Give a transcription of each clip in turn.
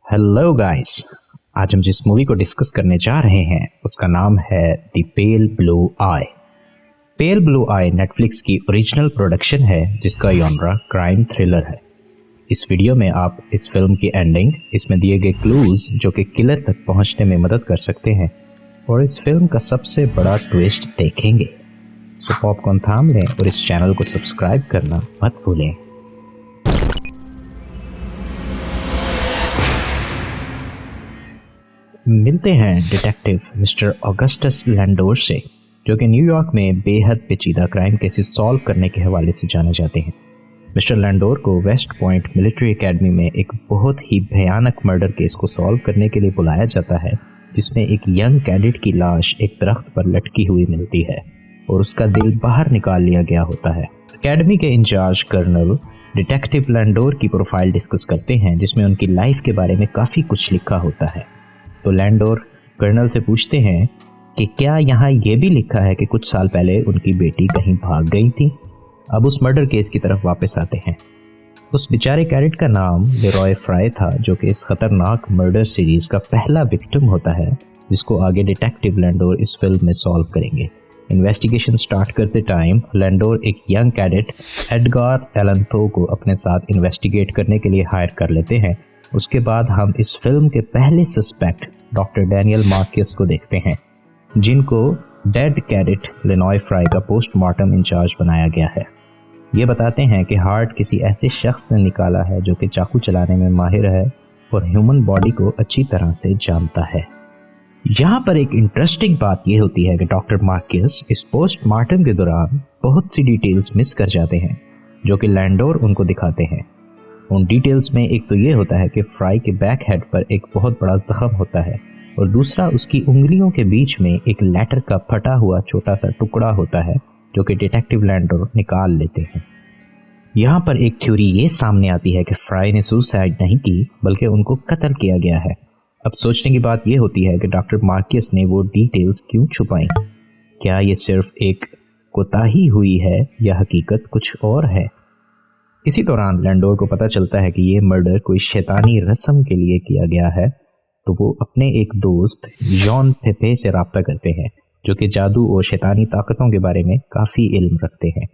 Hello guys, आज हम जिस मूवी को डिस्कस करने जा रहे हैं उसका नाम है the pale blue I. Pale blue I Netflix की ओरिजिनल प्रोडक्शन है जिसका जॉनरा क्राइम थ्रिलर है। इस वीडियो में आप इस फिल्म की एंडिंग, इसमें दिए गए क्लूज जो कि किलर तक पहुंचने में मदद कर सकते हैं, और इस फिल्म का सबसे बड़ा ट्विस्ट देखेंगे। सो पॉपकॉर्न थाम लें और इस चैनल को सब्सक्राइब करना मत भूलें। मिलते हैं डिटेक्टिव मिस्टर ऑगस्टस लैंडोर से, जो कि न्यूयॉर्क में बेहद पेचीदा क्राइम केसेस सॉल्व करने के हवाले से जाने जाते हैं। मिस्टर लैंडोर को वेस्ट पॉइंट मिलिट्री एकेडमी में एक बहुत ही भयानक मर्डर केस को सॉल्व करने के लिए बुलाया जाता है, जिसमें एक यंग कैडेट की लाश एक दरख्त पर लटकी हुई मिलती है और उसका दिल बाहर निकाल लिया गया होता है। एकेडमी के इंचार्ज कर्नल डिटेक्टिव लैंडोर की प्रोफाइल डिस्कस करते हैं, जिसमें उनकी लाइफ के बारे में काफ़ी कुछ लिखा होता है। तो लैंडोर कर्नल से पूछते हैं कि क्या यहाँ ये भी लिखा है कि कुछ साल पहले उनकी बेटी कहीं भाग गई थी। अब उस मर्डर केस की तरफ वापस आते हैं। उस बेचारे कैडेट का नाम लेरॉय फ्राई था, जो कि इस खतरनाक मर्डर सीरीज का पहला विक्टिम होता है, जिसको आगे डिटेक्टिव लैंडोर इस फिल्म में सॉल्व करेंगे। इन्वेस्टिगेशन स्टार्ट करते टाइम लैंडोर एक young cadet Edgar Allan Poe को अपने साथ इन्वेस्टिगेट करने के लिए हायर कर लेते हैं। उसके बाद हम इस फिल्म के पहले सस्पेक्ट डॉक्टर डैनियल मार्कियस को देखते हैं, जिनको डेड कैडेट लेनॉय फ्राई का पोस्टमार्टम इंचार्ज बनाया गया है। ये बताते हैं कि हार्ट किसी ऐसे शख्स ने निकाला है जो कि चाकू चलाने में माहिर है और ह्यूमन बॉडी को अच्छी तरह से जानता है। यहाँ पर एक इंटरेस्टिंग बात यह होती है कि डॉक्टर मार्कियस इस पोस्टमार्टम के दौरान बहुत सी डिटेल्स मिस कर जाते हैं, जो कि लैंडोर उनको दिखाते हैं। उन डिटेल्स में एक तो ये होता है कि फ्राई के बैक हेड पर एक बहुत बड़ा जख्म होता है, और दूसरा उसकी उंगलियों के बीच में एक लेटर का फटा हुआ छोटा सा टुकड़ा होता है, जो कि डिटेक्टिव लैंडोर निकाल लेते हैं। यहाँ पर एक थ्योरी ये सामने आती है कि फ्राई ने सुसाइड नहीं की, बल्कि उनको कत्ल किया गया है। अब सोचने की बात यह होती है कि डॉक्टर मार्कियस ने वो डिटेल्स क्यों छुपाई। क्या ये सिर्फ एक कोताही हुई है या हकीकत कुछ और है। इसी दौरान लैंडोर को पता चलता है कि ये मर्डर कोई शैतानी रस्म के लिए किया गया है, तो वो अपने एक दोस्त जॉन पेपे से रब्ता करते हैं, जो कि जादू और शैतानी ताकतों के बारे में काफ़ी इल्म रखते हैं।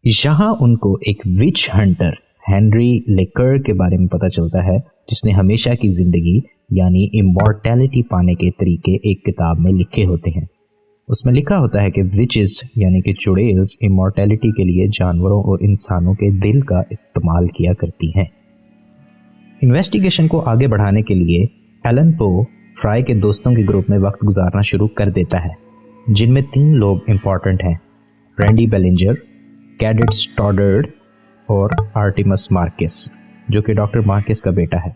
यहाँ उनको एक विच हंटर हेनरी लेकर के बारे में पता चलता है, जिसने हमेशा की ज़िंदगी यानी इमॉर्टैलिटी पाने के तरीके एक किताब में लिखे होते हैं। उसमें लिखा होता है कि विचेस यानी कि चुड़ैल्स इमॉर्टैलिटी के लिए जानवरों और इंसानों के दिल का इस्तेमाल किया करती हैं। इन्वेस्टिगेशन को आगे बढ़ाने के लिए एलन पो फ्राई के दोस्तों के ग्रुप में वक्त गुजारना शुरू कर देता है, जिनमें 3 लोग इम्पॉर्टेंट हैं: रैंडी बेलिंजर, कैडेट स्टॉडर्ड और आर्टिमस मार्किस, जो कि डॉक्टर मार्किस का बेटा है।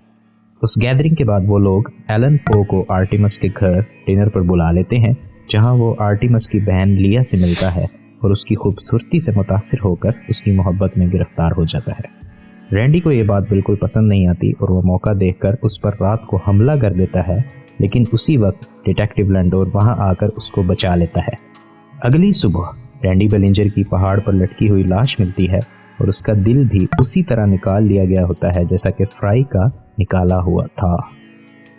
उस गैदरिंग के बाद वो लोग एलन पो को आर्टिमस के घर डिनर पर बुला लेते हैं, जहां वो आर्टिमस की बहन लिया से मिलता है और उसकी खूबसूरती से मुतासिर होकर उसकी मोहब्बत में गिरफ्तार हो जाता है। रैंडी को ये बात बिल्कुल पसंद नहीं आती और वो मौका देखकर उस पर रात को हमला कर देता है, लेकिन उसी वक्त डिटेक्टिव लैंडोर वहां आकर उसको बचा लेता है। अगली सुबह रैंडी बेलिंजर की पहाड़ पर लटकी हुई लाश मिलती है और उसका दिल भी उसी तरह निकाल लिया गया होता है जैसा कि फ्राई का निकाला हुआ था।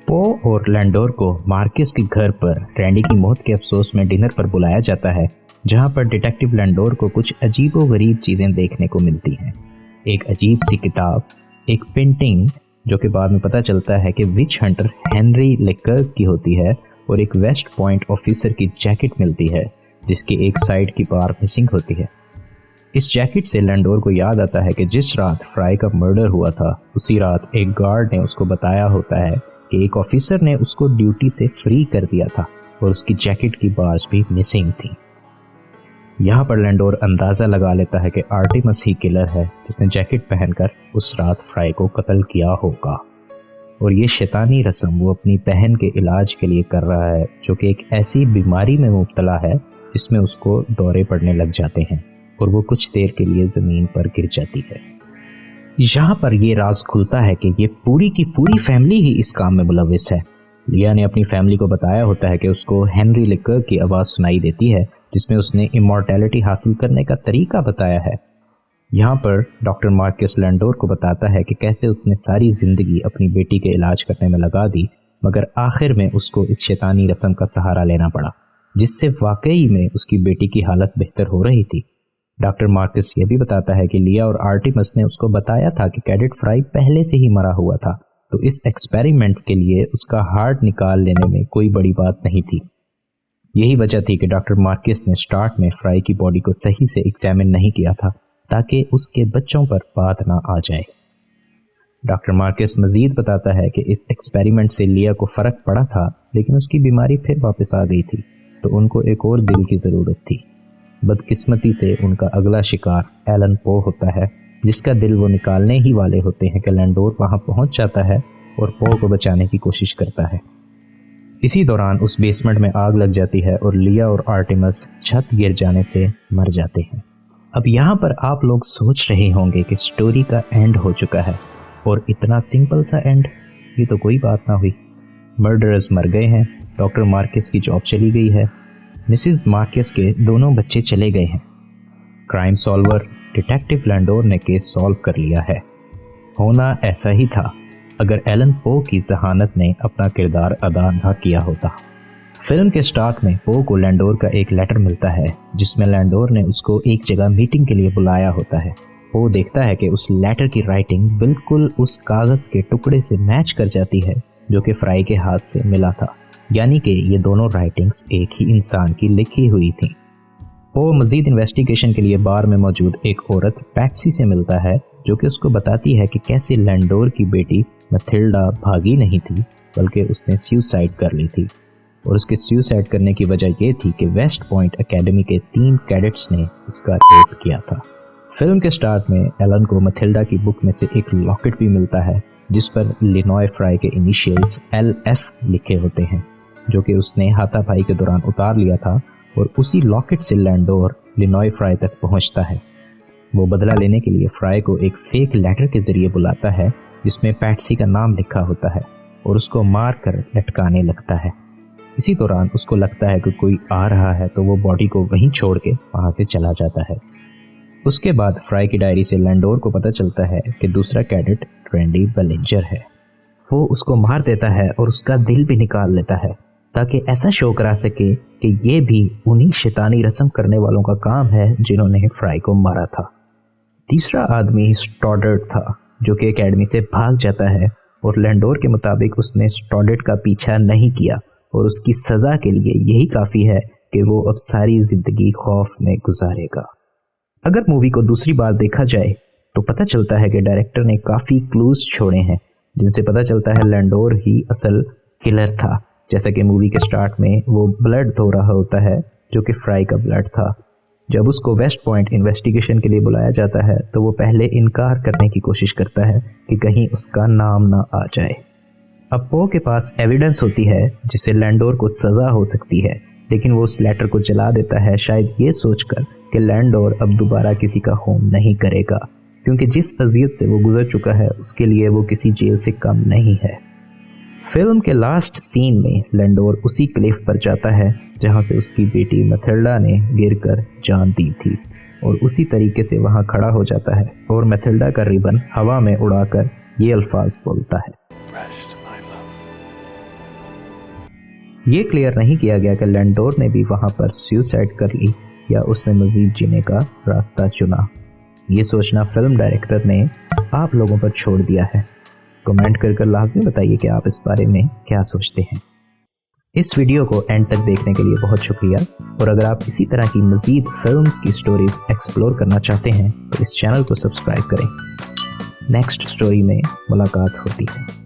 पो और लैंडोर को मार्किस के घर पर रैंडी की मौत के अफसोस में डिनर पर बुलाया जाता है, जहां पर डिटेक्टिव लैंडोर को कुछ अजीबोगरीब चीज़ें देखने को मिलती हैं। एक अजीब सी किताब, एक पेंटिंग जो कि बाद में पता चलता है कि विच हंटर हेनरी लेकर की होती है, और एक वेस्ट पॉइंट ऑफिसर की जैकेट मिलती है जिसकी एक साइड की बार मिसिंग होती है। इस जैकेट से लैंडोर को याद आता है कि जिस रात फ्राई का मर्डर हुआ था, उसी रात एक गार्ड ने उसको बताया होता है कि एक ऑफिसर ने उसको ड्यूटी से फ्री कर दिया था और उसकी जैकेट की बार्स भी मिसिंग थी। यहाँ पर लैंडोर अंदाज़ा लगा लेता है कि आर्टिमस ही किलर है जिसने जैकेट पहनकर उस रात फ्राई को कत्ल किया होगा, और ये शैतानी रस्म वो अपनी बहन के इलाज के लिए कर रहा है, जो कि एक ऐसी बीमारी में मुब्तला है जिसमें उसको दौरे पड़ने लग जाते हैं और वो कुछ देर के लिए ज़मीन पर गिर जाती है। यहाँ पर ये राज खुलता है कि ये पूरी की पूरी फैमिली ही इस काम में मुलविस है। लिया ने अपनी फैमिली को बताया होता है कि उसको हेनरी लेकर की आवाज़ सुनाई देती है, जिसमें उसने इमॉर्टैलिटी हासिल करने का तरीका बताया है। यहाँ पर डॉक्टर मार्कस लैंडोर को बताता है कि कैसे उसने सारी जिंदगी अपनी बेटी के इलाज करने में लगा दी, मगर आखिर में उसको इस शैतानी रस्म का सहारा लेना पड़ा, जिससे वाकई में उसकी बेटी की हालत बेहतर हो रही थी। डॉक्टर मार्कस ये भी बताता है कि लिया और आर्टिमस ने उसको बताया था कि कैडेट फ्राई पहले से ही मरा हुआ था, तो इस एक्सपेरिमेंट के लिए उसका हार्ट निकाल लेने में कोई बड़ी बात नहीं थी। यही वजह थी कि डॉक्टर मार्कस ने स्टार्ट में फ्राई की बॉडी को सही से एग्जामिन नहीं किया था, ताकि उसके बच्चों पर बात ना आ जाए। डॉक्टर मार्कस मजीद बताता है कि इस एक्सपेरिमेंट से लिया को फ़र्क पड़ा था, लेकिन उसकी बीमारी फिर वापस आ गई थी, तो उनको एक और दिल की ज़रूरत थी। बदकिस्मती से उनका अगला शिकार एलन पो होता है, जिसका दिल वो निकालने ही वाले होते हैं कि लैंडोर वहाँ पहुँच जाता है और पो को बचाने की कोशिश करता है। इसी दौरान उस बेसमेंट में आग लग जाती है और लिया और आर्टिमस छत गिर जाने से मर जाते हैं। अब यहाँ पर आप लोग सोच रहे होंगे कि स्टोरी का एंड हो चुका है, और इतना सिंपल सा एंड, ये तो कोई बात ना हुई। मर्डरर्स मर गए हैं, डॉक्टर मार्कस की जॉब चली गई है, मिसिज मार्कस के दोनों बच्चे चले गए हैं, क्राइम सॉल्वर डिटेक्टिव लैंडोर ने केस सॉल्व कर लिया है। होना ऐसा ही था अगर एलन पो की जहानत ने अपना किरदार अदा न किया होता। फिल्म के स्टार्ट में पो को लैंडोर का एक लेटर मिलता है, जिसमें लैंडोर ने उसको एक जगह मीटिंग के लिए बुलाया होता है। पो देखता है कि उस लेटर की राइटिंग बिल्कुल उस कागज के टुकड़े से मैच कर जाती है जो कि फ्राई के हाथ से मिला था, यानी कि ये दोनों राइटिंग्स एक ही इंसान की लिखी हुई थी। पो मजीद इन्वेस्टिगेशन के लिए बार में मौजूद एक औरत पैट्सी से मिलता है, जो कि उसको बताती है कि कैसे लैंडोर की बेटी मैथिल्डा भागी नहीं थी, बल्कि उसने सुसाइड कर ली थी, और उसके सुसाइड करने की वजह यह थी कि वेस्ट पॉइंट एकेडमी के 3 कैडेट्स ने उसका रेप किया था। फिल्म के स्टार्ट में एलन को मैथिल्डा की बुक में से एक लॉकेट भी मिलता है, जिस पर लिनॉय फ्राई के इनिशियल्स LF लिखे होते हैं, जो कि उसने हाथापाई के दौरान उतार लिया था, और उसी लॉकेट से लैंडोर लिनॉय फ्राई तक पहुंचता है। वो बदला लेने के लिए फ्राई को एक फेक लेटर के जरिए बुलाता है, जिसमें पैट्सी का नाम लिखा होता है, और उसको मार कर लटकाने लगता है। इसी दौरान उसको लगता है कि कोई आ रहा है, तो वो बॉडी को वहीं छोड़ के वहाँ से चला जाता है। उसके बाद फ्राई की डायरी से लैंडोर को पता चलता है कि दूसरा कैडेट ट्रेंडी बेलिंजर है। वो उसको मार देता है और उसका दिल भी निकाल लेता है, ताकि ऐसा शो करा सके कि ये भी उन्हीं शैतानी रस्म करने वालों का काम है जिन्होंने फ्राई को मारा था। तीसरा आदमी स्टॉडर्ट था, जो कि एकेडमी से भाग जाता है, और लैंडोर के मुताबिक उसने स्टॉडर्ट का पीछा नहीं किया, और उसकी सज़ा के लिए यही काफ़ी है कि वो अब सारी ज़िंदगी खौफ में गुजारेगा। अगर मूवी को दूसरी बार देखा जाए तो पता चलता है कि डायरेक्टर ने काफ़ी क्लूज छोड़े हैं, जिनसे पता चलता है लैंडोर ही असल किलर था। जैसा कि मूवी के स्टार्ट में वो ब्लड धो रहा होता है, जो कि फ्राई का ब्लड था। जब उसको वेस्ट पॉइंट इन्वेस्टिगेशन के लिए बुलाया जाता है, तो वो पहले इनकार करने की कोशिश करता है कि कहीं उसका नाम ना आ जाए। अब पो के पास एविडेंस होती है जिससे लैंडोर को सज़ा हो सकती है, लेकिन वो उस लेटर को जला देता है, शायद ये सोचकर कि लैंडोर अब दोबारा किसी का खून नहीं करेगा, क्योंकि जिस अजियत से वो गुजर चुका है उसके लिए वो किसी जेल से कम नहीं है। फिल्म के लास्ट सीन में लैंडोर उसी क्लिफ पर जाता है जहां से उसकी बेटी मैथिल्डा ने गिरकर जान दी थी, और उसी तरीके से वहां खड़ा हो जाता है और मैथिल्डा का रिबन हवा में उड़ाकर ये अल्फाज बोलता है। ये क्लियर नहीं किया गया कि लैंडोर ने भी वहां पर सुसाइड कर ली या उसने मजीद जीने का रास्ता चुना। ये सोचना फिल्म डायरेक्टर ने आप लोगों पर छोड़ दिया है। कमेंट कर लाजमी बताइए कि आप इस बारे में क्या सोचते हैं। इस वीडियो को एंड तक देखने के लिए बहुत शुक्रिया, और अगर आप इसी तरह की मजीद फिल्म्स की स्टोरीज एक्सप्लोर करना चाहते हैं तो इस चैनल को सब्सक्राइब करें। नेक्स्ट स्टोरी में मुलाकात होती है।